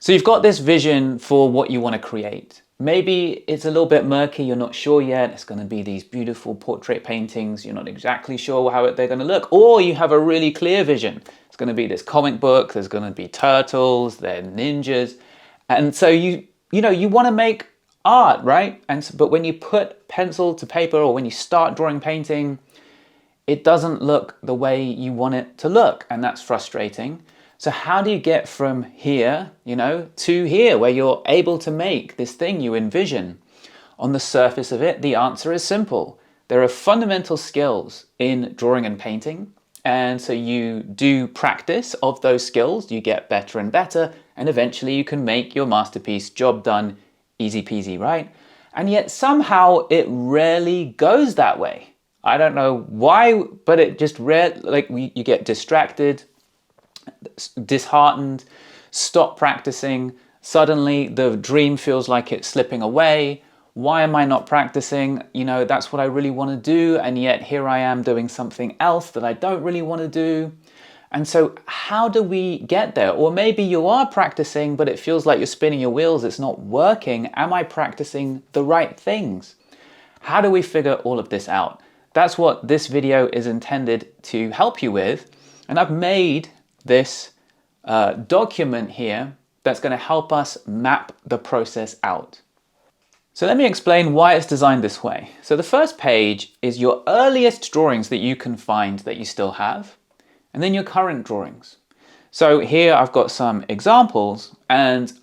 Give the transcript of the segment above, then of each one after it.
So you've got this vision for what you want to create. Maybe it's a little bit murky, you're not sure yet. It's going to be these beautiful portrait paintings. You're not exactly sure how they're going to look. Or you have a really clear vision. It's going to be this comic book, there's going to be turtles, they're ninjas. And so you want to make art, right? But when you put pencil to paper or when you start drawing painting, it doesn't look the way you want it to look, and that's frustrating. So how do you get from here, to here, where you're able to make this thing you envision? On the surface of it, the answer is simple. There are fundamental skills in drawing and painting, and so you do practice of those skills, you get better and better, and eventually you can make your masterpiece. Job done, easy peasy, right? And yet somehow it rarely goes that way. I don't know why, but it just you get distracted, disheartened, stop practicing. Suddenly the dream feels like it's slipping away. Why am I not practicing? That's what I really want to do, and yet here I am doing something else that I don't really want to do. And so how do we get there? Or maybe you are practicing, but it feels like you're spinning your wheels. It's not working. Am I practicing the right things? How do we figure all of this out? That's what this video is intended to help you with. And I've made this document here that's going to help us map the process out. So let me explain why it's designed this way. So the first page is your earliest drawings that you can find that you still have, and then your current drawings. So here I've got some examples, and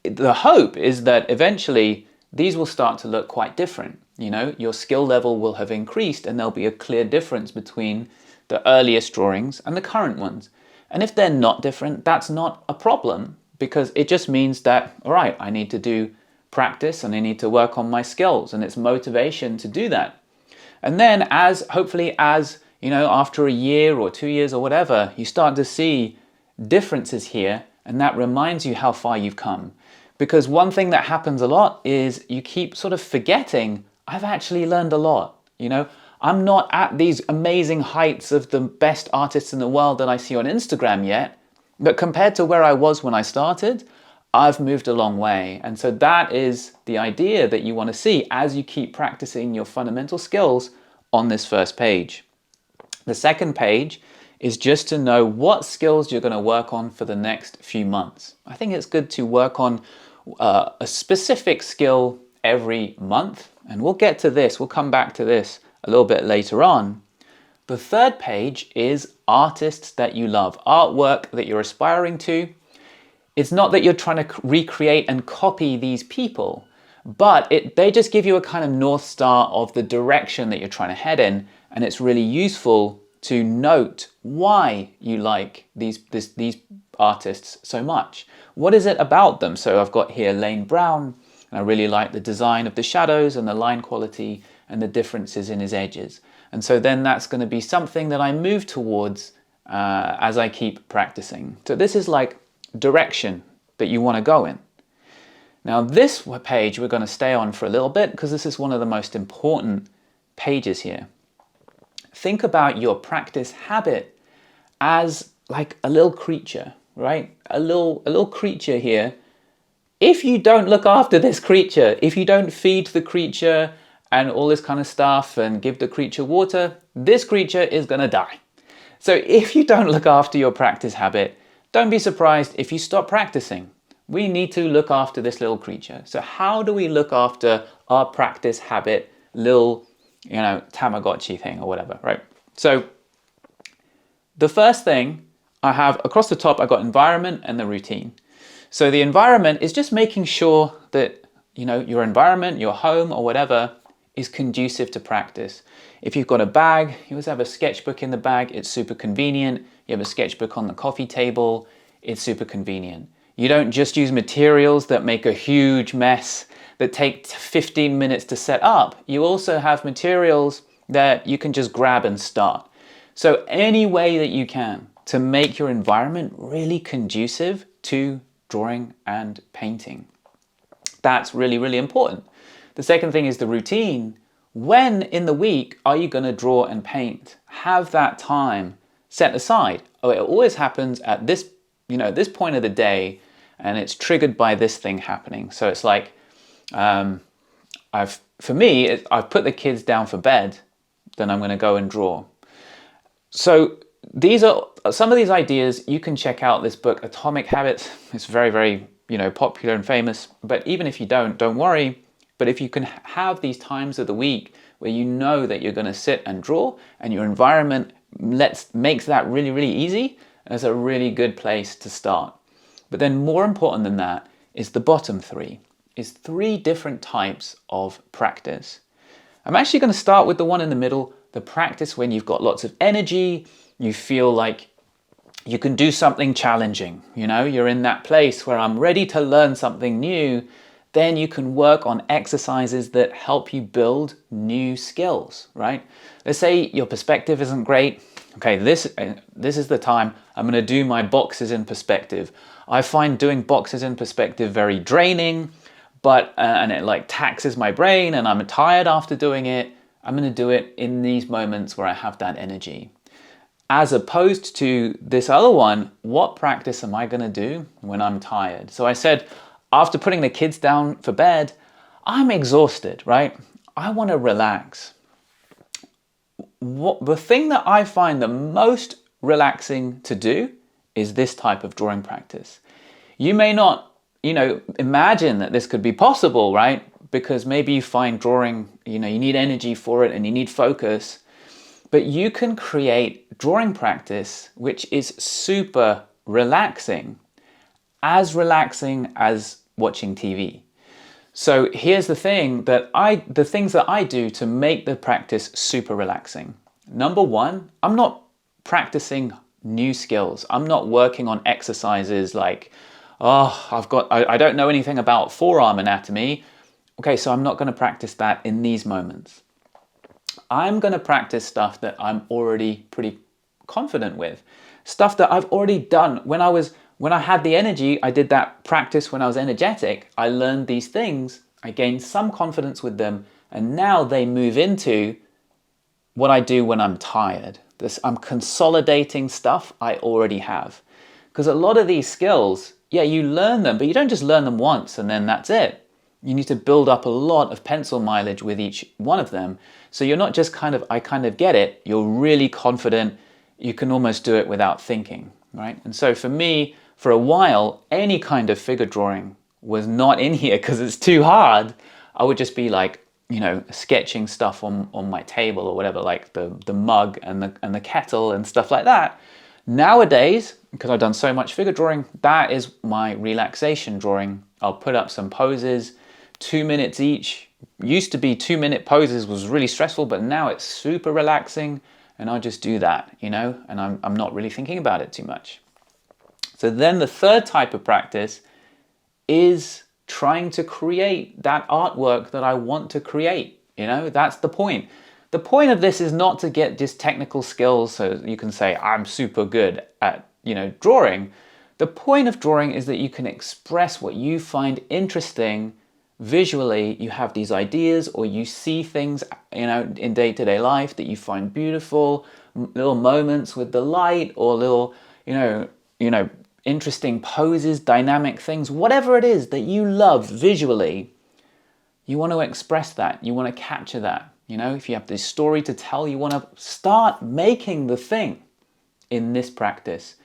the hope is that eventually these will start to look quite different. Your skill level will have increased and there'll be a clear difference between the earliest drawings and the current ones. And if they're not different, that's not a problem, because it just means that, all right, I need to do practice and I need to work on my skills, and it's motivation to do that. And then hopefully after a year or 2 years or whatever, you start to see differences here, and that reminds you how far you've come. Because one thing that happens a lot is you keep sort of forgetting, I've actually learned a lot. I'm not at these amazing heights of the best artists in the world that I see on Instagram yet, but compared to where I was when I started, I've moved a long way. And so that is the idea that you want to see as you keep practicing your fundamental skills on this first page. The second page is just to know what skills you're going to work on for the next few months. I think it's good to work on a specific skill every month, and we'll get to this, we'll come back to this a little bit later on. The third page is artists that you love, artwork that you're aspiring to. It's not that you're trying to recreate and copy these people, but they just give you a kind of North Star of the direction that you're trying to head in, and it's really useful to note why you like these artists so much. What is it about them? So I've got here Lane Brown, and I really like the design of the shadows and the line quality and the differences in his edges. And so then that's going to be something that I move towards as I keep practicing. So this is like direction that you want to go in. Now this page we're going to stay on for a little bit because this is one of the most important pages here. Think about your practice habit as like a little creature, right? A little creature here. If you don't look after this creature, if you don't feed the creature and all this kind of stuff and give the creature water, this creature is going to die. So if you don't look after your practice habit, don't be surprised if you stop practicing. We need to look after this little creature. So how do we look after our practice habit, little, Tamagotchi thing or whatever, right? So the first thing I have across the top, I've got environment and the routine. So the environment is just making sure that, your environment, your home or whatever is conducive to practice. If you've got a bag, you always have a sketchbook in the bag, it's super convenient. You have a sketchbook on the coffee table, it's super convenient. You don't just use materials that make a huge mess that take 15 minutes to set up. You also have materials that you can just grab and start. So any way that you can to make your environment really conducive to drawing and painting. That's really, really important. The second thing is the routine. When in the week are you going to draw and paint? Have that time set aside. Oh, it always happens at this, this point of the day, and it's triggered by this thing happening. So it's like, for me, I've put the kids down for bed, then I'm going to go and draw. So these are some of these ideas. You can check out this book, Atomic Habits. It's very, very, popular and famous. But even if you don't worry. But if you can have these times of the week where you know that you're going to sit and draw, and your environment makes that really, really easy, that's a really good place to start. But then more important than that is the bottom three, is 3 different types of practice. I'm actually going to start with the one in the middle, the practice when you've got lots of energy, you feel like you can do something challenging, you're in that place where I'm ready to learn something new. Then you can work on exercises that help you build new skills, right? Let's say your perspective isn't great. Okay, this is the time I'm going to do my boxes in perspective. I find doing boxes in perspective very draining, and it like taxes my brain, and I'm tired after doing it. I'm going to do it in these moments where I have that energy. As opposed to this other one, what practice am I going to do when I'm tired? So I said, after putting the kids down for bed, I'm exhausted, right? I want to relax. The thing that I find the most relaxing to do is this type of drawing practice. You may not, imagine that this could be possible, right? Because maybe you find drawing, you need energy for it and you need focus. But you can create drawing practice which is super relaxing as watching TV. So here's the thing the things that I do to make the practice super relaxing. Number one, I'm not practicing new skills. I'm not working on exercises like, I don't know anything about forearm anatomy. Okay, so I'm not going to practice that in these moments. I'm going to practice stuff that I'm already pretty confident with. Stuff that I've already done. When I had the energy, I did that practice when I was energetic. I learned these things, I gained some confidence with them, and now they move into what I do when I'm tired. I'm consolidating stuff I already have. Because a lot of these skills, you learn them, but you don't just learn them once and then that's it. You need to build up a lot of pencil mileage with each one of them. So you're not just I kind of get it, you're really confident, you can almost do it without thinking, right? And so for me, for a while, any kind of figure drawing was not in here because it's too hard. I would just be like, sketching stuff on my table or whatever, like the mug and the kettle and stuff like that. Nowadays, because I've done so much figure drawing, that is my relaxation drawing. I'll put up some poses, 2 minutes each. Used to be 2-minute poses was really stressful, but now it's super relaxing and I'll just do that, and I'm not really thinking about it too much. So then the third type of practice is trying to create that artwork that I want to create. That's the point. The point of this is not to get just technical skills so you can say, I'm super good at, drawing. The point of drawing is that you can express what you find interesting visually. You have these ideas or you see things, in day-to-day life that you find beautiful, little moments with the light or little, interesting poses, dynamic things, whatever it is that you love visually, you want to express that. You want to capture that. If you have this story to tell, you want to start making the thing in this practice.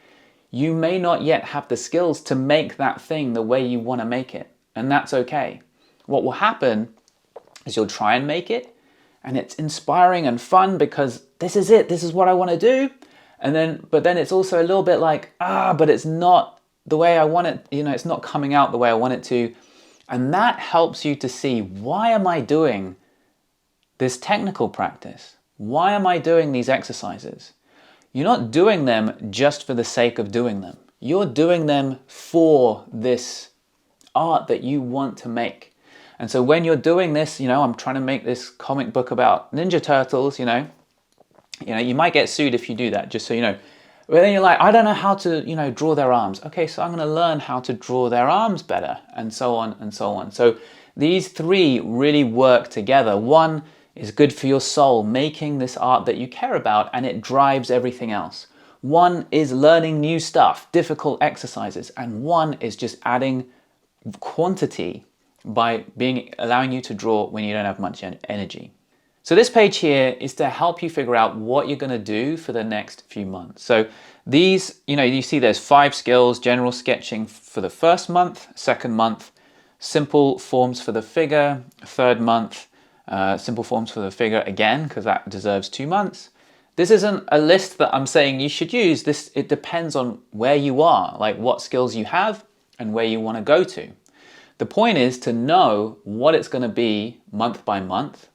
You may not yet have the skills to make that thing the way you want to make it, and that's okay. What will happen is you'll try and make it, and it's inspiring and fun because this is it. This is what I want to do. But then it's also a little bit like, but it's not the way I want it. It's not coming out the way I want it to. And that helps you to see, why am I doing this technical practice? Why am I doing these exercises? You're not doing them just for the sake of doing them. You're doing them for this art that you want to make. And so when you're doing this, I'm trying to make this comic book about Ninja Turtles, you might get sued if you do that, just so you know. But then you're like, I don't know how to, draw their arms. Okay, so I'm going to learn how to draw their arms better, and so on and so on. So these 3 really work together. One is good for your soul, making this art that you care about, and it drives everything else. One is learning new stuff, difficult exercises, and one is just adding quantity by allowing you to draw when you don't have much energy. So this page here is to help you figure out what you're going to do for the next few months. So these, you see there's 5 skills: general sketching for the first month, second month, simple forms for the figure, third month, simple forms for the figure again, because that deserves 2 months. This isn't a list that I'm saying you should use. It depends on where you are, like what skills you have and where you want to go to. The point is to know what it's going to be month by month.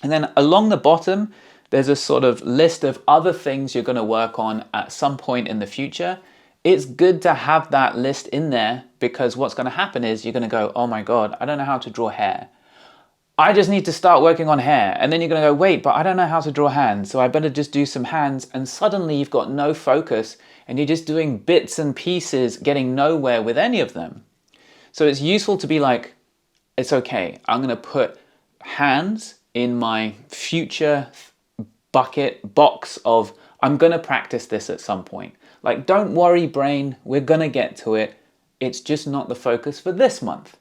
And then along the bottom, there's a sort of list of other things you're going to work on at some point in the future. It's good to have that list in there, because what's going to happen is you're going to go, oh my God, I don't know how to draw hair. I just need to start working on hair. And then you're going to go, wait, but I don't know how to draw hands, so I better just do some hands. And suddenly you've got no focus and you're just doing bits and pieces, getting nowhere with any of them. So it's useful to be like, it's okay, I'm going to put hands in my future box of, I'm going to practice this at some point. Like, don't worry, brain, we're going to get to it. It's just not the focus for this month.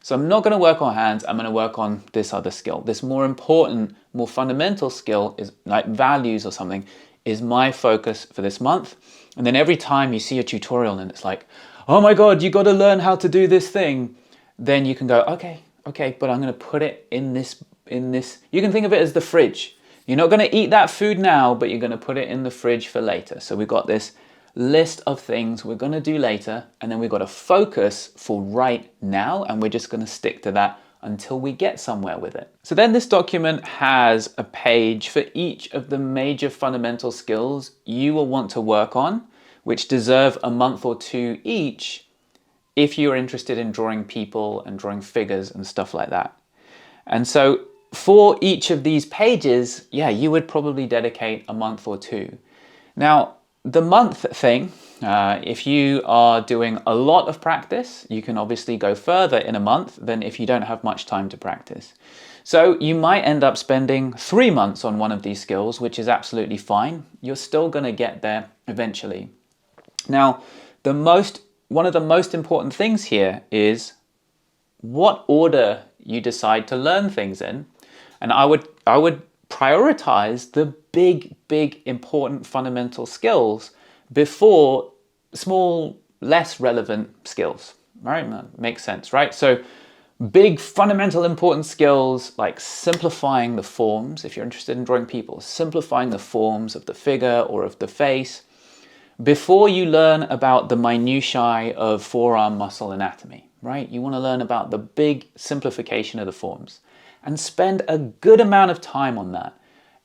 So I'm not going to work on hands, I'm going to work on this other skill. This more important, more fundamental skill is like values or something, is my focus for this month. And then every time you see a tutorial and it's like, oh my God, you got to learn how to do this thing, then you can go, okay, but I'm going to put it in this, you can think of it as the fridge. You're not going to eat that food now, but you're going to put it in the fridge for later. So we've got this list of things we're going to do later, and then we've got a focus for right now, and we're just going to stick to that until we get somewhere with it. So then this document has a page for each of the major fundamental skills you will want to work on, which deserve a month or 2 each if you're interested in drawing people and drawing figures and stuff like that. And so for each of these pages, you would probably dedicate a month or 2. Now, the month thing, if you are doing a lot of practice, you can obviously go further in a month than if you don't have much time to practice. So you might end up spending 3 months on one of these skills, which is absolutely fine. You're still going to get there eventually. Now, one of the most important things here is what order you decide to learn things in. And I would prioritize the big, important fundamental skills before small, less relevant skills, right? That makes sense, right? So big, fundamental, important skills like simplifying the forms, if you're interested in drawing people, simplifying the forms of the figure or of the face before you learn about the minutiae of forearm muscle anatomy, right? You want to learn about the big simplification of the forms and spend a good amount of time on that.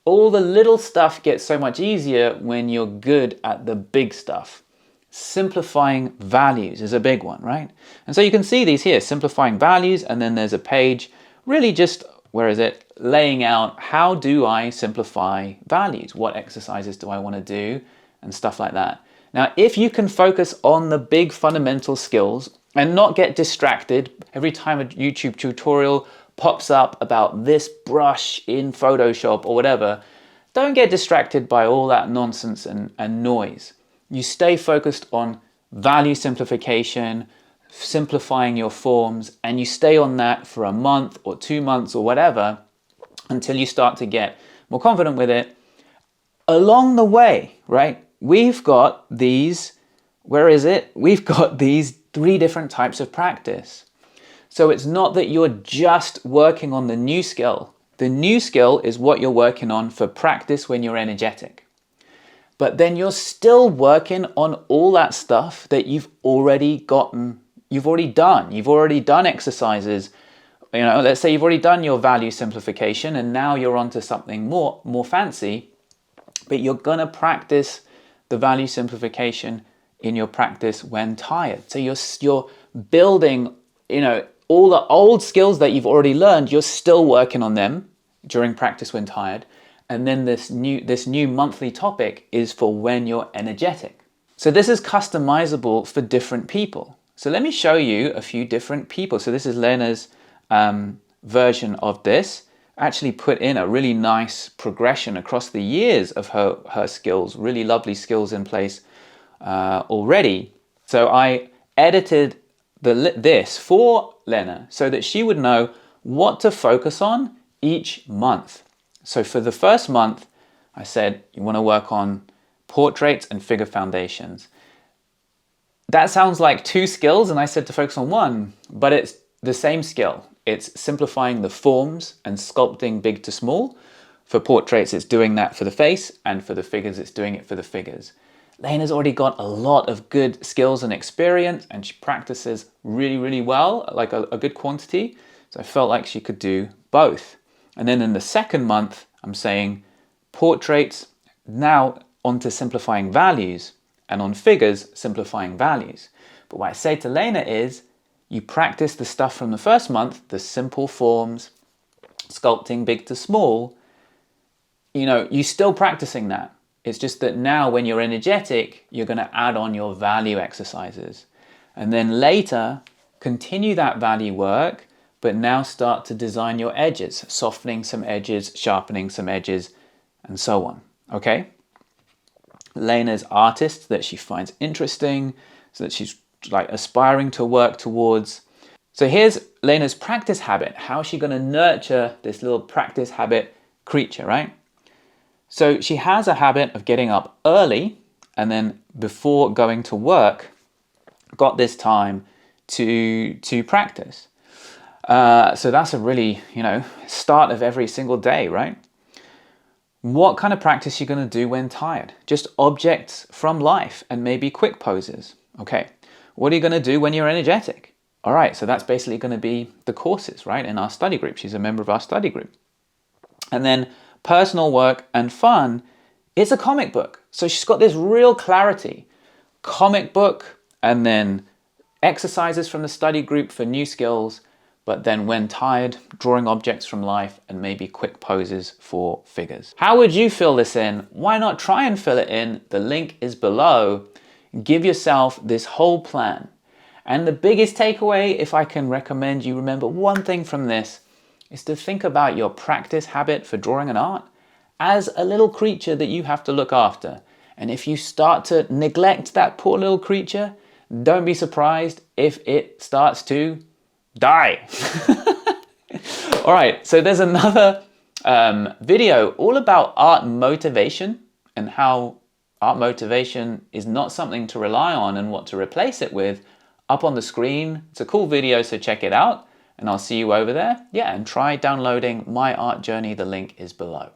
All the little stuff gets so much easier when you're good at the big stuff. Simplifying values is a big one, right? And so you can see these here, simplifying values, and then there's a page really just, laying out how do I simplify values? What exercises do I want to do? And stuff like that. Now, if you can focus on the big fundamental skills and not get distracted every time a YouTube tutorial pops up about this brush in Photoshop or whatever, don't get distracted by all that nonsense and noise. You stay focused on value simplification, simplifying your forms, and you stay on that for a month or 2 months or whatever until you start to get more confident with it. Along the way, right, we've got these, We've got these 3 different types of practice. So it's not that you're just working on the new skill. The new skill is what you're working on for practice when you're energetic. But then you're still working on all that stuff that you've already done. You've already done exercises. Let's say you've already done your value simplification and now you're onto something more fancy, but you're going to practice the value simplification in your practice when tired. So you're building, all the old skills that you've already learned, you're still working on them during practice when tired. And then this new monthly topic is for when you're energetic. So this is customizable for different people. So let me show you a few different people. So this is Lena's version of this. actually put in a really nice progression across the years of her skills, really lovely skills in place already. So I edited this for Lena so that she would know what to focus on each month. So for the first month, I said, you want to work on portraits and figure foundations. That sounds like two skills, and I said to focus on one, but it's the same skill. It's simplifying the forms and sculpting big to small. For portraits, it's doing that for the face, and for the figures, it's doing it for the figures. Lena's already got a lot of good skills and experience, and she practices really, really well, like a good quantity. So I felt like she could do both. And then in the second month, I'm saying portraits, now onto simplifying values, and on figures, simplifying values. But what I say to Lena is, you practice the stuff from the first month, the simple forms, sculpting big to small, you're still practicing that. It's just that now when you're energetic, you're going to add on your value exercises. And then later, continue that value work, but now start to design your edges, softening some edges, sharpening some edges, and so on. Okay? Lena's artist that she finds interesting, so that she's like aspiring to work towards. So here's Lena's practice habit. How is she going to nurture this little practice habit creature, right? So she has a habit of getting up early, and then before going to work, got this time to practice. So that's a really, start of every single day, right? What kind of practice are you going to do when tired? Just objects from life and maybe quick poses. Okay. What are you going to do when you're energetic? All right. So that's basically going to be the courses, right? In our study group. She's a member of our study group. And then personal work and fun is a comic book. So she's got this real clarity. Comic book, and then exercises from the study group for new skills. But then when tired, drawing objects from life and maybe quick poses for figures. How would you fill this in? Why not try and fill it in? The link is below. Give yourself this whole plan. And the biggest takeaway, if I can recommend you remember one thing from this, is to think about your practice habit for drawing an art as a little creature that you have to look after. And if you start to neglect that poor little creature, don't be surprised if it starts to die. All right, so there's another video all about art motivation and how art motivation is not something to rely on and what to replace it with up on the screen. It's a cool video, so check it out, and I'll see you over there. Yeah, and try downloading My Art Journey. The link is below.